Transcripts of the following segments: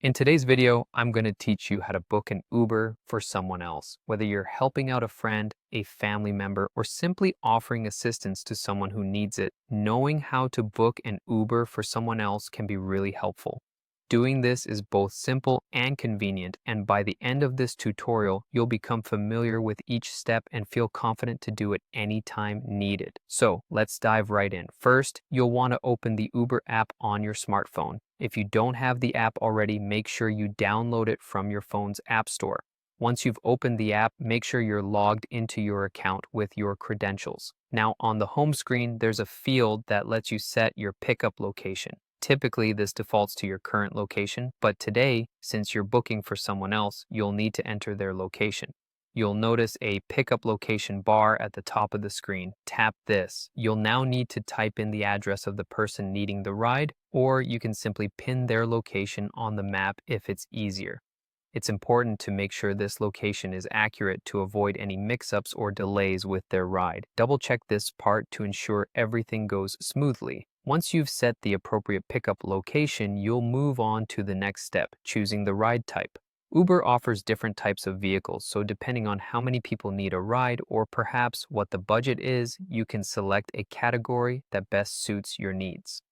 In today's video, I'm going to teach you how to book an Uber for someone else. Whether you're helping out a friend, a family member, or simply offering assistance to someone who needs it, knowing how to book an Uber for someone else can be really helpful. Doing this is both simple and convenient, and by the end of this tutorial, you'll become familiar with each step and feel confident to do it anytime needed. So let's dive right in. First, you'll want to open the Uber app on your smartphone. If you don't have the app already, make sure you download it from your phone's app store. Once you've opened the app, make sure you're logged into your account with your credentials. Now, on the home screen, there's a field that lets you set your pickup location. Typically, this defaults to your current location, but today, since you're booking for someone else, you'll need to enter their location. You'll notice a pickup location bar at the top of the screen. Tap this. You'll now need to type in the address of the person needing the ride, or you can simply pin their location on the map if it's easier. It's important to make sure this location is accurate to avoid any mix-ups or delays with their ride. Double check this part to ensure everything goes smoothly. Once you've set the appropriate pickup location, you'll move on to the next step, choosing the ride type. Uber offers different types of vehicles, so depending on how many people need a ride or perhaps what the budget is, you can select a category that best suits your needs.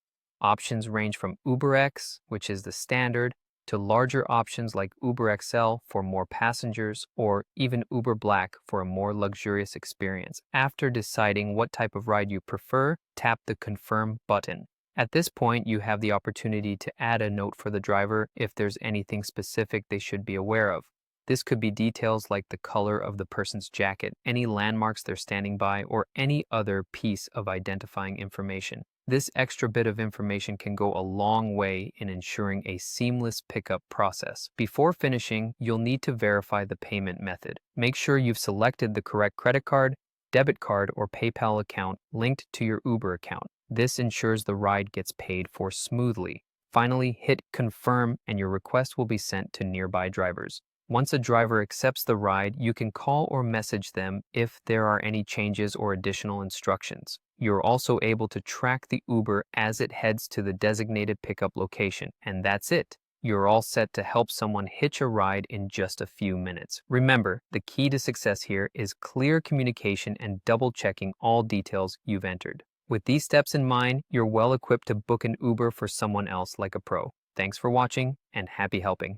Options range from UberX, which is the standard, to larger options like Uber XL for more passengers, or even Uber Black for a more luxurious experience. After deciding what type of ride you prefer, tap the Confirm button. At this point, you have the opportunity to add a note for the driver if there's anything specific they should be aware of. This could be details like the color of the person's jacket, any landmarks they're standing by, or any other piece of identifying information. This extra bit of information can go a long way in ensuring a seamless pickup process. Before finishing, you'll need to verify the payment method. Make sure you've selected the correct credit card, debit card, or PayPal account linked to your Uber account. This ensures the ride gets paid for smoothly. Finally, hit confirm and your request will be sent to nearby drivers. Once a driver accepts the ride, you can call or message them if there are any changes or additional instructions. You're also able to track the Uber as it heads to the designated pickup location, and that's it. You're all set to help someone hitch a ride in just a few minutes. Remember, the key to success here is clear communication and double-checking all details you've entered. With these steps in mind, you're well equipped to book an Uber for someone else like a pro. Thanks for watching, and happy helping.